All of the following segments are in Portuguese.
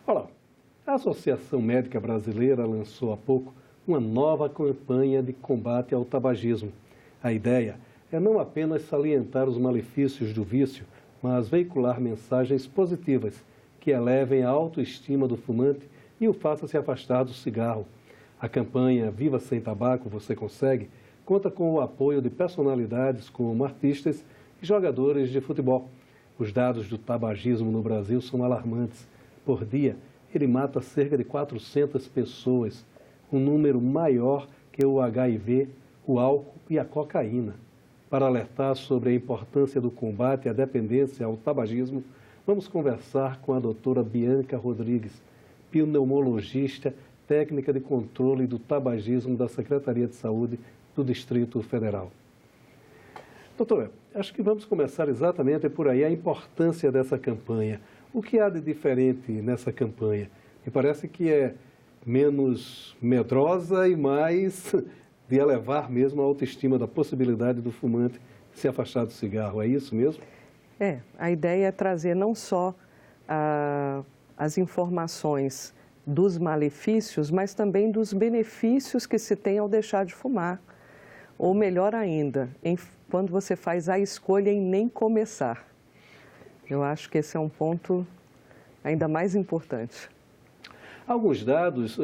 Olá, a Associação Médica Brasileira lançou há pouco uma nova campanha de combate ao tabagismo. A ideia é não apenas salientar os malefícios do vício, mas veicular mensagens positivas que elevem a autoestima do fumante e o façam se afastar do cigarro. A campanha Viva Sem Tabaco, Você Consegue, conta com o apoio de personalidades como artistas e jogadores de futebol. Os dados do tabagismo no Brasil são alarmantes. Por dia, ele mata cerca de 400 pessoas, um número maior que o HIV, o álcool e a cocaína. Para alertar sobre a importância do combate à dependência ao tabagismo, vamos conversar com a doutora Bianca Rodrigues, pneumologista, técnica de controle do tabagismo da Secretaria de Saúde do Distrito Federal. Doutora, acho que vamos começar exatamente por aí, a importância dessa campanha. O que há de diferente nessa campanha? Me parece que é menos medrosa e mais de elevar mesmo a autoestima da possibilidade do fumante se afastar do cigarro. É isso mesmo? A ideia é trazer não só as informações dos malefícios, mas também dos benefícios que se tem ao deixar de fumar. Ou melhor ainda, quando você faz a escolha em nem começar. Eu acho que esse é um ponto ainda mais importante. Alguns dados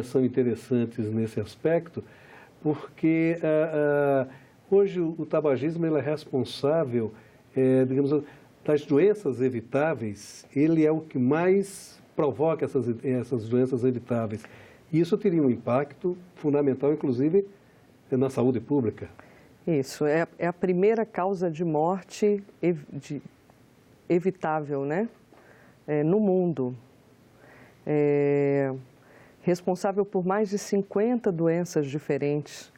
são interessantes nesse aspecto, porque hoje o tabagismo ele é responsável, digamos, das doenças evitáveis, ele é o que mais provoca essas doenças evitáveis. E isso teria um impacto fundamental, inclusive, na saúde pública. Isso, é a primeira causa de morte evitável, né? No mundo. Responsável por mais de 50 doenças diferentes,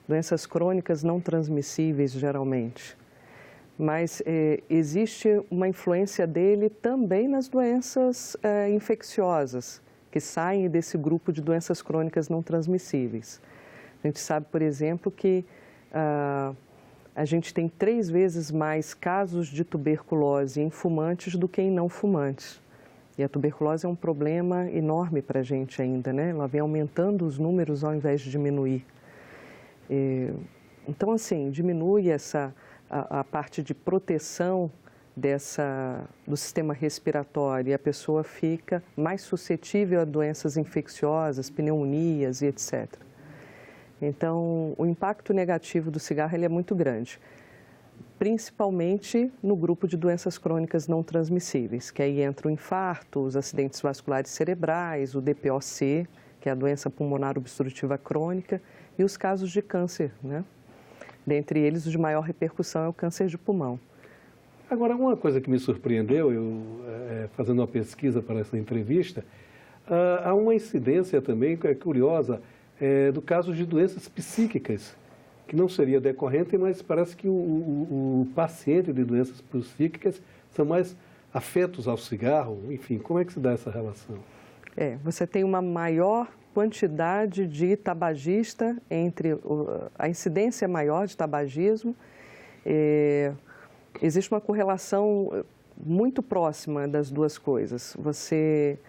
doenças crônicas não transmissíveis, geralmente. Mas existe uma influência dele também nas doenças infecciosas, que saem desse grupo de doenças crônicas não transmissíveis. A gente sabe, por exemplo, que a gente tem 3 vezes mais casos de tuberculose em fumantes do que em não fumantes. E a tuberculose é um problema enorme para a gente ainda, né? Ela vem aumentando os números ao invés de diminuir. Então, assim, diminui a parte de proteção do sistema respiratório e a pessoa fica mais suscetível a doenças infecciosas, pneumonias e etc. Então, o impacto negativo do cigarro ele é muito grande, principalmente no grupo de doenças crônicas não transmissíveis, que aí entra o infarto, os acidentes vasculares cerebrais, o DPOC, que é a doença pulmonar obstrutiva crônica, e os casos de câncer, né? Dentre eles, o de maior repercussão é o câncer de pulmão. Agora, uma coisa que me surpreendeu, fazendo uma pesquisa para essa entrevista, há uma incidência também, que é curiosa, do caso de doenças psíquicas, que não seria decorrente, mas parece que o paciente de doenças psíquicas são mais afetos ao cigarro. Enfim, como é que se dá essa relação? Você tem uma maior quantidade de tabagista entre a incidência maior de tabagismo. Existe uma correlação muito próxima das duas coisas. Você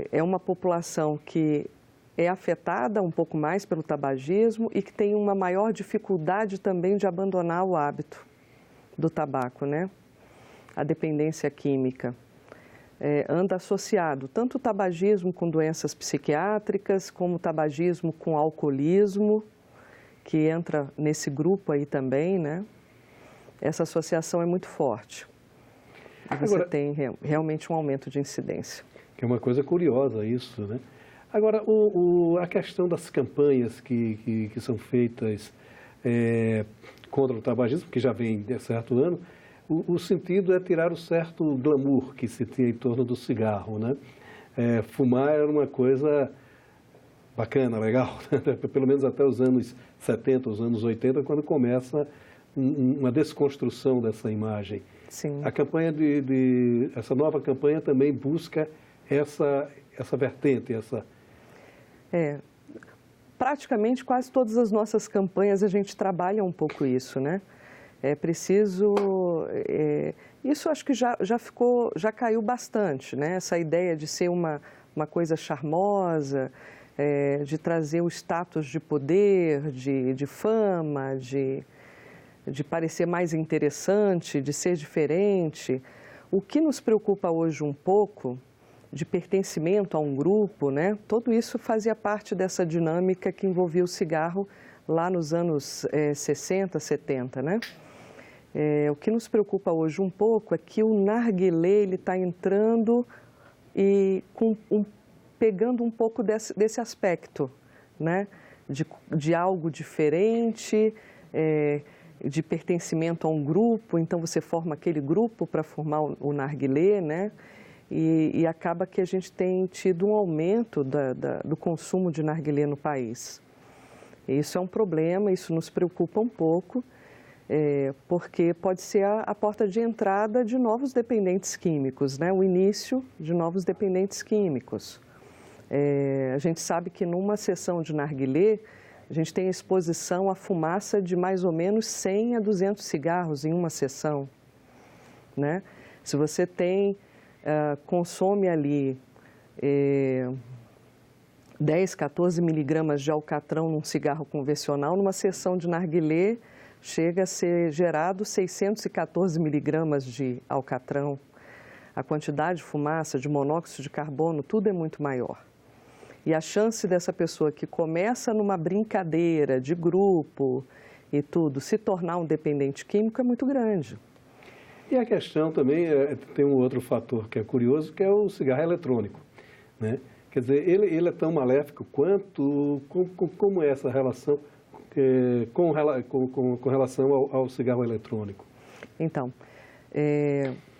é uma população que é afetada um pouco mais pelo tabagismo e que tem uma maior dificuldade também de abandonar o hábito do tabaco, né? A dependência química. Anda associado tanto o tabagismo com doenças psiquiátricas, como o tabagismo com alcoolismo, que entra nesse grupo aí também, né? Essa associação é muito forte. E você tem realmente um aumento de incidência. Que é uma coisa curiosa isso, né? Agora, a questão das campanhas que são feitas contra o tabagismo, que já vem de certo ano, o sentido é tirar o certo glamour que se tinha em torno do cigarro, né? Fumar era uma coisa bacana, legal, né? Pelo menos até os anos 70, os anos 80, quando começa uma desconstrução dessa imagem. Sim. A campanha essa nova campanha também busca essa vertente, praticamente quase todas as nossas campanhas a gente trabalha um pouco isso, né? É preciso... isso acho que já caiu bastante, né? Essa ideia de ser uma coisa charmosa, de trazer o status de poder, de fama, de parecer mais interessante, de ser diferente. O que nos preocupa hoje um pouco, de pertencimento a um grupo, né? Tudo isso fazia parte dessa dinâmica que envolvia o cigarro lá nos anos 60, 70, né? O que nos preocupa hoje um pouco é que o narguilé está entrando e pegando um pouco desse aspecto, né? De algo diferente, de pertencimento a um grupo, então você forma aquele grupo para formar o narguilé, né? E acaba que a gente tem tido um aumento do consumo de narguilé no país. Isso é um problema, isso nos preocupa um pouco, porque pode ser a porta de entrada de novos dependentes químicos, né? O início de novos dependentes químicos. A gente sabe que numa sessão de narguilé, a gente tem exposição à fumaça de mais ou menos 100 a 200 cigarros em uma sessão, né? Se você consome ali 10, 14 miligramas de alcatrão num cigarro convencional, numa sessão de narguilé chega a ser gerado 614 miligramas de alcatrão. A quantidade de fumaça, de monóxido de carbono, tudo é muito maior. E a chance dessa pessoa que começa numa brincadeira de grupo e tudo, se tornar um dependente químico é muito grande. E a questão também, tem um outro fator que é curioso, que é o cigarro eletrônico, né? Quer dizer, ele é tão maléfico quanto, como é essa relação com relação ao cigarro eletrônico? Então,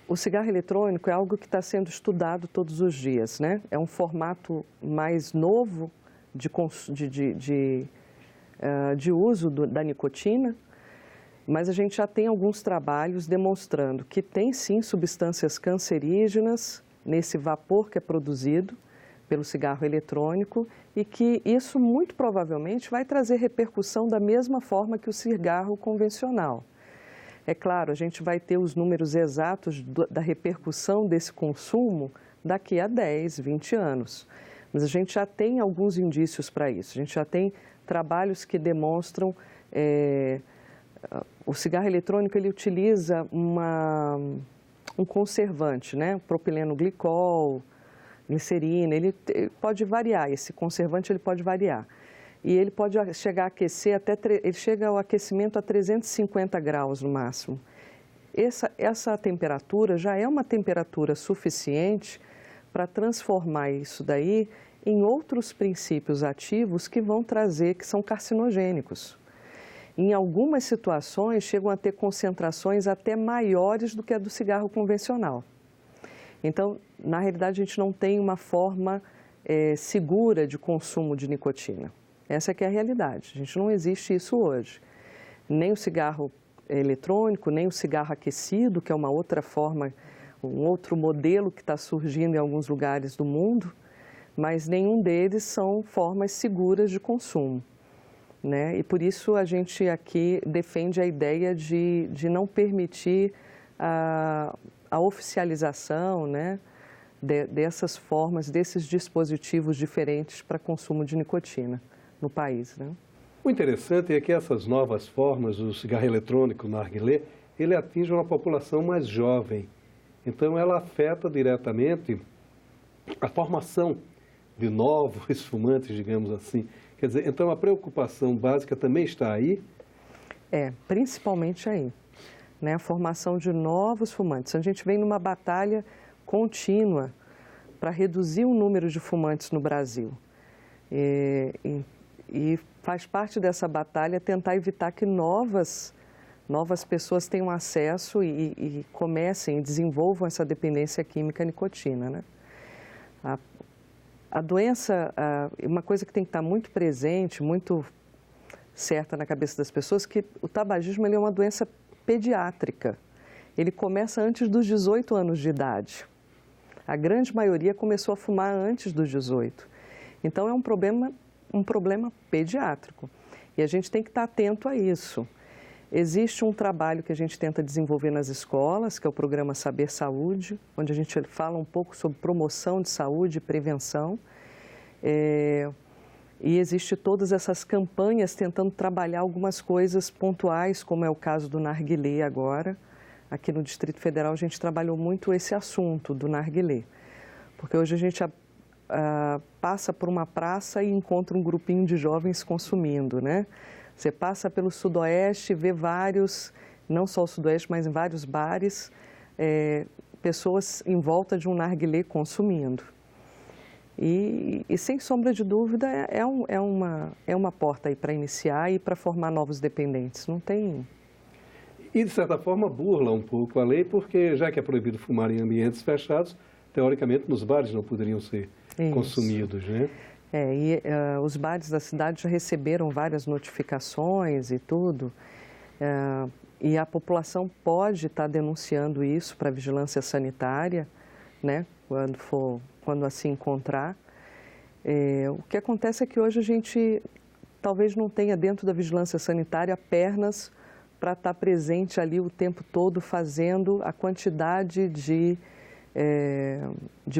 o cigarro eletrônico é algo que está sendo estudado todos os dias, né? É um formato mais novo de uso da nicotina, mas a gente já tem alguns trabalhos demonstrando que tem sim substâncias cancerígenas nesse vapor que é produzido pelo cigarro eletrônico e que isso muito provavelmente vai trazer repercussão da mesma forma que o cigarro convencional. É claro, a gente vai ter os números exatos da repercussão desse consumo daqui a 10, 20 anos. Mas a gente já tem alguns indícios para isso. A gente já tem trabalhos que demonstram... o cigarro eletrônico ele utiliza um conservante, né? Propileno glicol, glicerina, ele pode variar, esse conservante ele pode variar. E ele pode chegar a aquecer ele chega ao aquecimento a 350 graus no máximo. Essa temperatura já é uma temperatura suficiente para transformar isso daí em outros princípios ativos que vão trazer, que são carcinogênicos. Em algumas situações, chegam a ter concentrações até maiores do que a do cigarro convencional. Então, na realidade, a gente não tem uma forma segura de consumo de nicotina. Essa que é a realidade. A gente não existe isso hoje. Nem o cigarro eletrônico, nem o cigarro aquecido, que é uma outra forma, um outro modelo que está surgindo em alguns lugares do mundo, mas nenhum deles são formas seguras de consumo, né? E por isso a gente aqui defende a ideia de não permitir a oficialização, né, dessas formas, desses dispositivos diferentes para consumo de nicotina no país, né? O interessante é que essas novas formas, o cigarro eletrônico, o narguilé, ele atinge uma população mais jovem. Então, ela afeta diretamente a formação de novos fumantes, digamos assim. Quer dizer, então a preocupação básica também está aí? Principalmente aí, né? A formação de novos fumantes. A gente vem numa batalha contínua para reduzir o número de fumantes no Brasil. E faz parte dessa batalha tentar evitar que novas pessoas tenham acesso e comecem e desenvolvam essa dependência química à nicotina, né? A doença, uma coisa que tem que estar muito presente, muito certa na cabeça das pessoas, que o tabagismo ele é uma doença pediátrica. Ele começa antes dos 18 anos de idade. A grande maioria começou a fumar antes dos 18. Então, é um problema pediátrico. E a gente tem que estar atento a isso. Existe um trabalho que a gente tenta desenvolver nas escolas, que é o programa Saber Saúde, onde a gente fala um pouco sobre promoção de saúde e prevenção. E existe todas essas campanhas tentando trabalhar algumas coisas pontuais, como é o caso do narguilé agora. Aqui no Distrito Federal a gente trabalhou muito esse assunto do narguilé, porque hoje a gente passa por uma praça e encontra um grupinho de jovens consumindo, né? Você passa pelo Sudoeste, vê vários, não só o Sudoeste, mas em vários bares, pessoas em volta de um narguilé consumindo. E sem sombra de dúvida, é uma porta aí para iniciar e para formar novos dependentes. Não tem... E, de certa forma, burla um pouco a lei, porque já que é proibido fumar em ambientes fechados, teoricamente, nos bares não poderiam ser consumidos, né? Os bares da cidade já receberam várias notificações e tudo, e a população pode estar denunciando isso para a vigilância sanitária, né, quando assim encontrar. O que acontece é que hoje a gente talvez não tenha dentro da vigilância sanitária pernas para estar presente ali o tempo todo fazendo a quantidade de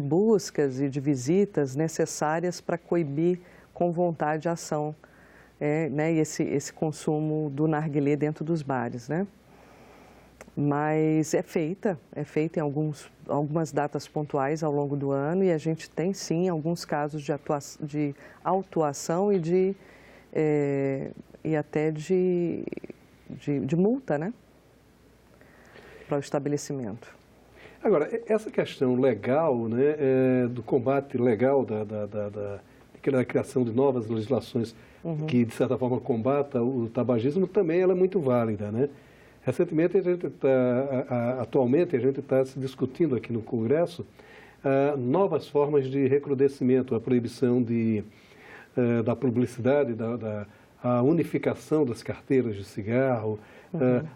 buscas e de visitas necessárias para coibir com vontade a ação, né, e esse consumo do narguilé dentro dos bares, né? Mas é feita em algumas datas pontuais ao longo do ano, e a gente tem sim alguns casos de autuação e até de multa, né, para o estabelecimento. Agora, essa questão legal, né, do combate legal da criação de novas legislações que, de certa forma, combata o tabagismo, também ela é muito válida, né? Recentemente, atualmente, a gente está se discutindo aqui no Congresso novas formas de recrudescimento, a proibição da publicidade, a unificação das carteiras de cigarro,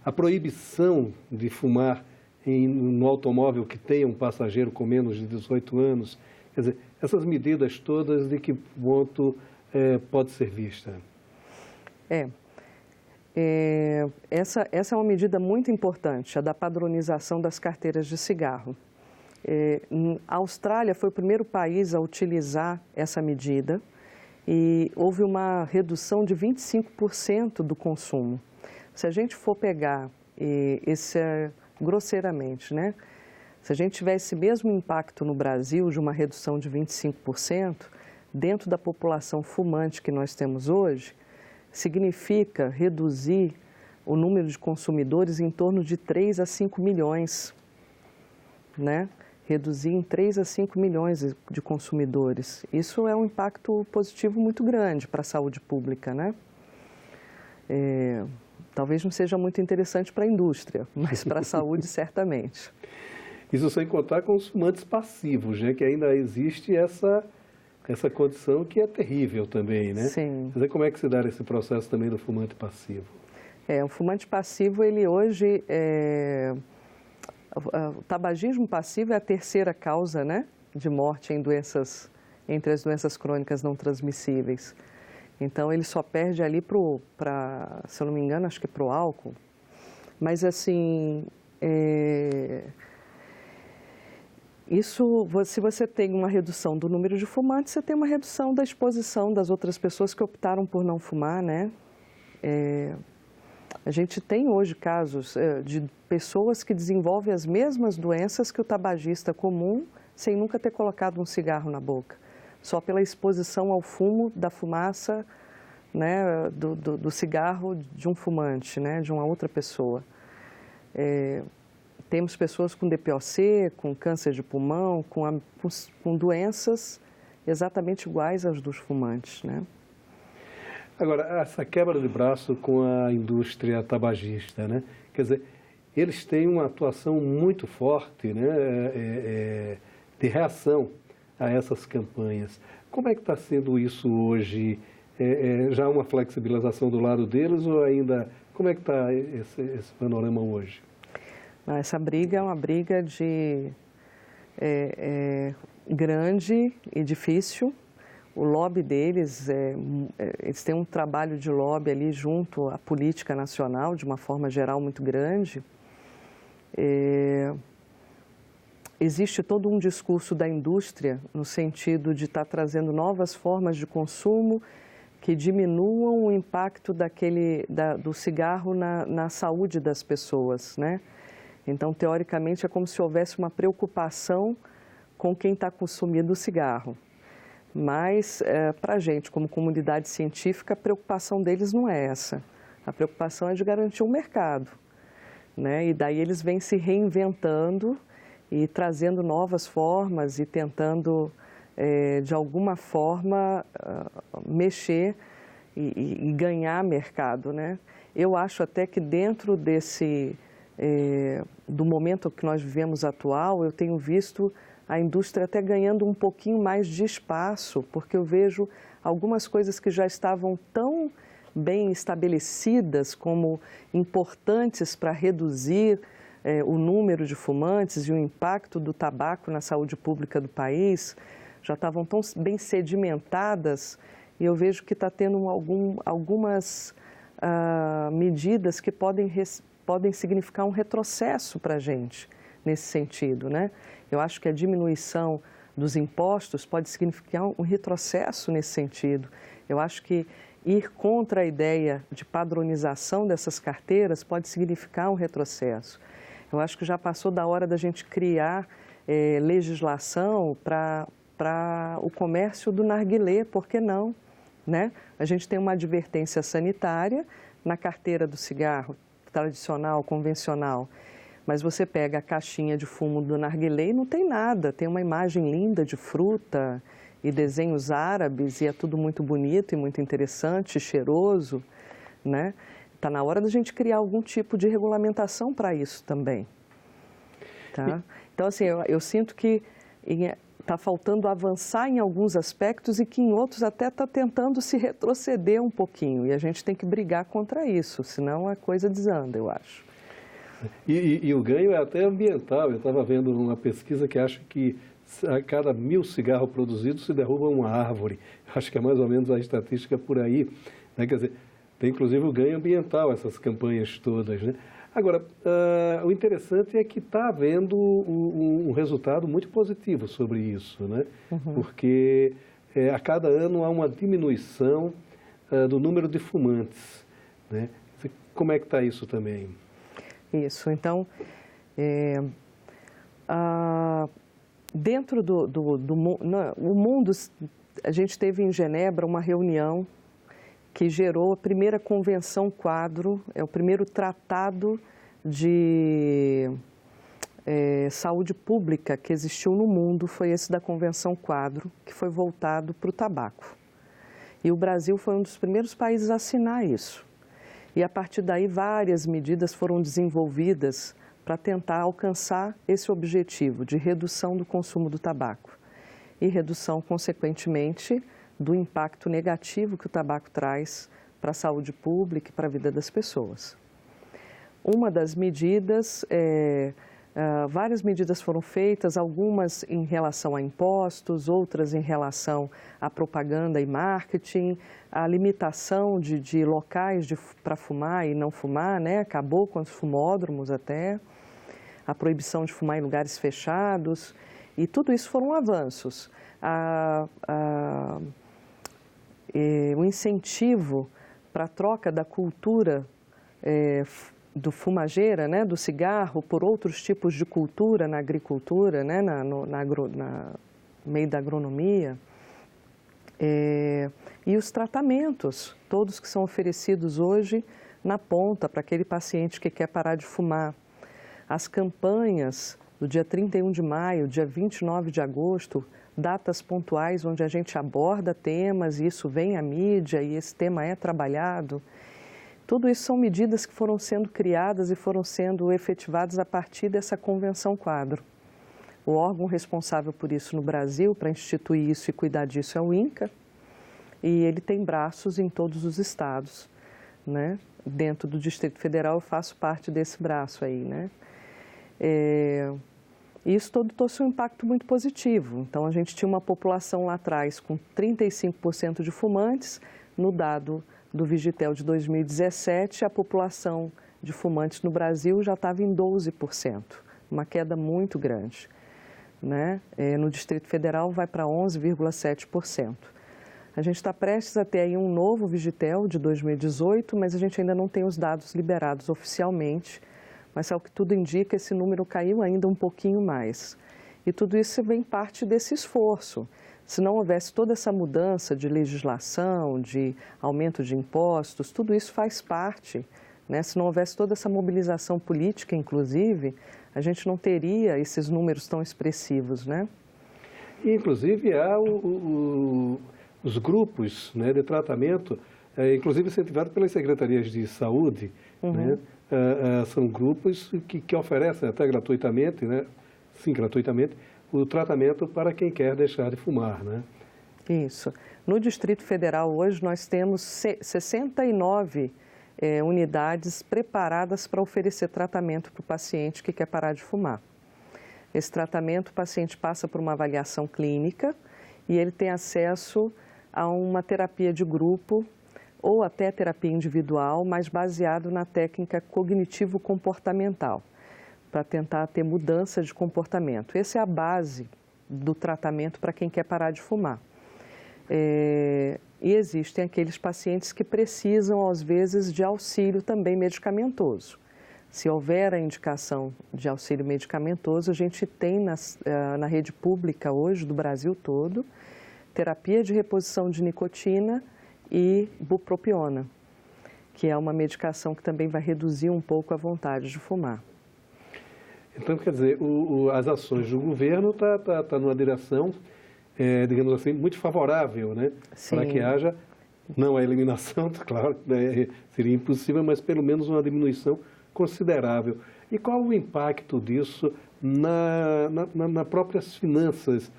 a proibição de fumar no automóvel que tenha um passageiro com menos de 18 anos. Quer dizer, essas medidas todas, de que ponto pode ser vista? Essa é uma medida muito importante, a da padronização das carteiras de cigarro. A Austrália foi o primeiro país a utilizar essa medida e houve uma redução de 25% do consumo. Se a gente for pegar, grosseiramente, né? Se a gente tiver esse mesmo impacto no Brasil de uma redução de 25%, dentro da população fumante que nós temos hoje, significa reduzir o número de consumidores em torno de 3 a 5 milhões, né? Reduzir em 3 a 5 milhões de consumidores. Isso é um impacto positivo muito grande para a saúde pública, né? Talvez não seja muito interessante para a indústria, mas para a saúde, certamente. Isso sem contar com os fumantes passivos, né? Que ainda existe essa condição que é terrível também, né? Sim. Quer dizer, como é que se dá esse processo também do fumante passivo? O fumante passivo, ele hoje, o tabagismo passivo é a terceira causa, né, de morte entre as doenças crônicas não transmissíveis. Então, ele só perde ali se eu não me engano, acho que para o álcool. Mas, assim, se você tem uma redução do número de fumantes, você tem uma redução da exposição das outras pessoas que optaram por não fumar, né? A gente tem hoje casos de pessoas que desenvolvem as mesmas doenças que o tabagista comum, sem nunca ter colocado um cigarro na boca, só pela exposição ao fumo da fumaça, né, do cigarro de um fumante, né, de uma outra pessoa. Temos pessoas com DPOC, com câncer de pulmão, com doenças exatamente iguais às dos fumantes, né? Agora, essa quebra de braço com a indústria tabagista, né? Quer dizer, eles têm uma atuação muito forte, né, de reação a essas campanhas. Como é que está sendo isso hoje? Já uma flexibilização do lado deles ou ainda... Como é que está esse panorama hoje? Essa briga é uma briga grande e difícil. o lobby deles, eles têm um trabalho de lobby ali junto à política nacional, de uma forma geral muito grande. Existe todo um discurso da indústria no sentido de estar trazendo novas formas de consumo que diminuam o impacto do cigarro na saúde das pessoas, né? Então, teoricamente, é como se houvesse uma preocupação com quem está consumindo o cigarro. Mas, para a gente, como comunidade científica, a preocupação deles não é essa. A preocupação é de garantir um mercado, né? E daí eles vêm se reinventando e trazendo novas formas e tentando, de alguma forma, mexer e ganhar mercado, né? Eu acho até que dentro do momento que nós vivemos atual, eu tenho visto a indústria até ganhando um pouquinho mais de espaço, porque eu vejo algumas coisas que já estavam tão bem estabelecidas como importantes para reduzir o número de fumantes e o impacto do tabaco na saúde pública do país, já estavam tão bem sedimentadas, e eu vejo que está tendo algumas medidas que podem significar um retrocesso para a gente nesse sentido, né? Eu acho que a diminuição dos impostos pode significar um retrocesso nesse sentido. Eu acho que ir contra a ideia de padronização dessas carteiras pode significar um retrocesso. Eu acho que já passou da hora da gente criar legislação para o comércio do narguilé, por que não? Né? A gente tem uma advertência sanitária na carteira do cigarro tradicional, convencional, mas você pega a caixinha de fumo do narguilé e não tem nada, tem uma imagem linda de fruta e desenhos árabes e é tudo muito bonito e muito interessante, cheiroso, né? Está na hora da gente criar algum tipo de regulamentação para isso também. Tá? Então, assim, eu sinto que está faltando avançar em alguns aspectos e que em outros até está tentando se retroceder um pouquinho. E a gente tem que brigar contra isso, senão a coisa desanda, eu acho. E o ganho é até ambiental. Eu estava vendo uma pesquisa que acha que a cada 1000 cigarros produzidos se derruba uma árvore. Acho que é mais ou menos a estatística por aí, né? Quer dizer, tem inclusive o ganho ambiental, essas campanhas todas, né? Agora, o interessante é que está havendo um resultado muito positivo sobre isso, né? Uhum. Porque a cada ano há uma diminuição do número de fumantes, né? Como é que está isso também? Isso, então, dentro do mundo, a gente teve em Genebra uma reunião que gerou a primeira convenção quadro, o primeiro tratado de saúde pública que existiu no mundo, foi esse da convenção quadro, que foi voltado para o tabaco. E o Brasil foi um dos primeiros países a assinar isso. E a partir daí várias medidas foram desenvolvidas para tentar alcançar esse objetivo de redução do consumo do tabaco e redução, consequentemente, do impacto negativo que o tabaco traz para a saúde pública e para a vida das pessoas. Uma das medidas, várias medidas foram feitas, algumas em relação a impostos, outras em relação à propaganda e marketing, a limitação de locais para fumar e não fumar, né? Acabou com os fumódromos até, a proibição de fumar em lugares fechados, e tudo isso foram avanços. O incentivo para a troca da cultura do fumageira, né, do cigarro, por outros tipos de cultura na agricultura, né, no meio da agronomia, e os tratamentos, todos que são oferecidos hoje na ponta para aquele paciente que quer parar de fumar. As campanhas do dia 31 de maio, dia 29 de agosto, datas pontuais onde a gente aborda temas e isso vem à mídia e esse tema é trabalhado. Tudo isso são medidas que foram sendo criadas e foram sendo efetivadas a partir dessa convenção quadro. O órgão responsável por isso no Brasil, para instituir isso e cuidar disso, é o INCA, e ele tem braços em todos os estados, né? Dentro do Distrito Federal eu faço parte desse braço aí, né? E isso todo trouxe um impacto muito positivo. Então, a gente tinha uma população lá atrás com 35% de fumantes. No dado do Vigitel de 2017, a população de fumantes no Brasil já estava em 12%, uma queda muito grande, né? No Distrito Federal vai para 11,7%. A gente está prestes a ter aí um novo Vigitel de 2018, mas a gente ainda não tem os dados liberados oficialmente, mas ao que tudo indica, esse número caiu ainda um pouquinho mais. E tudo isso vem parte desse esforço. Se não houvesse toda essa mudança de legislação, de aumento de impostos, tudo isso faz parte, né? Se não houvesse toda essa mobilização política, inclusive, a gente não teria esses números tão expressivos, né? E, inclusive, há os grupos, né, de tratamento, inclusive incentivados pelas secretarias de saúde, né? São grupos que oferecem até gratuitamente, né? Sim, gratuitamente, o tratamento para quem quer deixar de fumar, né? Isso. No Distrito Federal, hoje, nós temos 69 unidades preparadas para oferecer tratamento para o paciente que quer parar de fumar. Esse tratamento, o paciente passa por uma avaliação clínica e ele tem acesso a uma terapia de grupo ou até terapia individual, mas baseado na técnica cognitivo-comportamental, para tentar ter mudança de comportamento. Essa é a base do tratamento para quem quer parar de fumar. E existem aqueles pacientes que precisam, às vezes, de auxílio também medicamentoso. Se houver a indicação de auxílio medicamentoso, a gente tem na rede pública hoje, do Brasil todo, terapia de reposição de nicotina e bupropiona, que é uma medicação que também vai reduzir um pouco a vontade de fumar. Então, quer dizer, as ações do governo tá numa direção, digamos assim, muito favorável, né? Sim. Para que haja, não a eliminação, claro, né, seria impossível, mas pelo menos uma diminuição considerável. E qual o impacto disso nas próprias finanças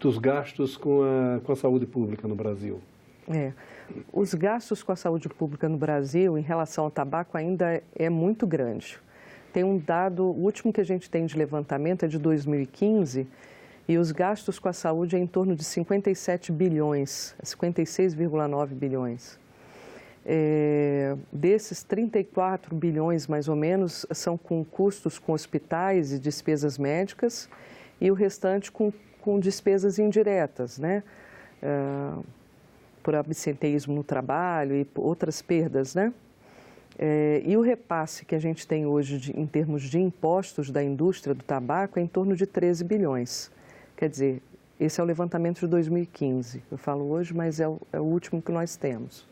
dos gastos com a saúde pública no Brasil? Os gastos com a saúde pública no Brasil, em relação ao tabaco, ainda é muito grande. Tem um dado, o último que a gente tem de levantamento é de 2015, e os gastos com a saúde é em torno de 57 bilhões, 56,9 bilhões. Desses 34 bilhões, mais ou menos, são com custos com hospitais e despesas médicas, e o restante com despesas indiretas, né? Por absenteísmo no trabalho e outras perdas, né? E o repasse que a gente tem hoje em termos de impostos da indústria do tabaco é em torno de 13 bilhões. Quer dizer, esse é o levantamento de 2015. Eu falo hoje, mas é o último que nós temos.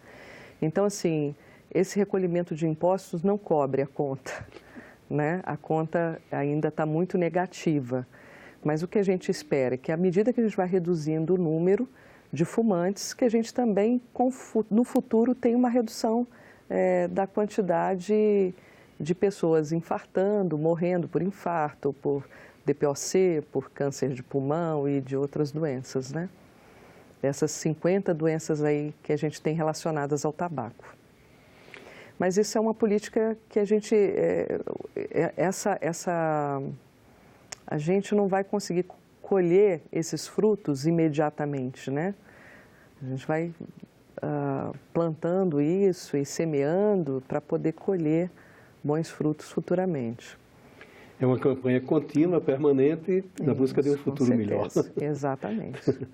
Então, assim, esse recolhimento de impostos não cobre a conta, né? A conta ainda está muito negativa. Mas o que a gente espera é que, à medida que a gente vai reduzindo o número de fumantes, que a gente também, no futuro, tenha uma redução da quantidade de pessoas infartando, morrendo por infarto, por DPOC, por câncer de pulmão e de outras doenças, né? Essas 50 doenças aí que a gente tem relacionadas ao tabaco. Mas isso é uma política que a gente, a gente não vai conseguir colher esses frutos imediatamente, né? A gente vai plantando isso e semeando para poder colher bons frutos futuramente. É uma campanha contínua, permanente, na busca de um futuro melhor. Exatamente.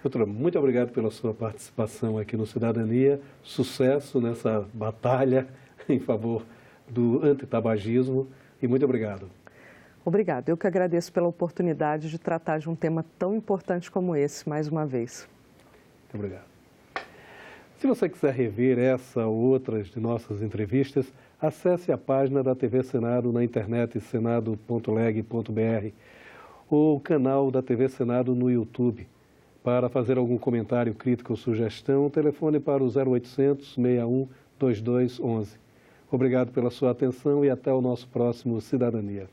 Doutora, muito obrigado pela sua participação aqui no Cidadania. Sucesso nessa batalha em favor do antitabagismo e muito obrigado. Obrigada. Eu que agradeço pela oportunidade de tratar de um tema tão importante como esse, mais uma vez. Muito obrigado. Se você quiser rever essa ou outras de nossas entrevistas, acesse a página da TV Senado na internet senado.leg.br ou o canal da TV Senado no YouTube. Para fazer algum comentário, crítica ou sugestão, telefone para o 0800 61 2211. Obrigado pela sua atenção e até o nosso próximo Cidadania.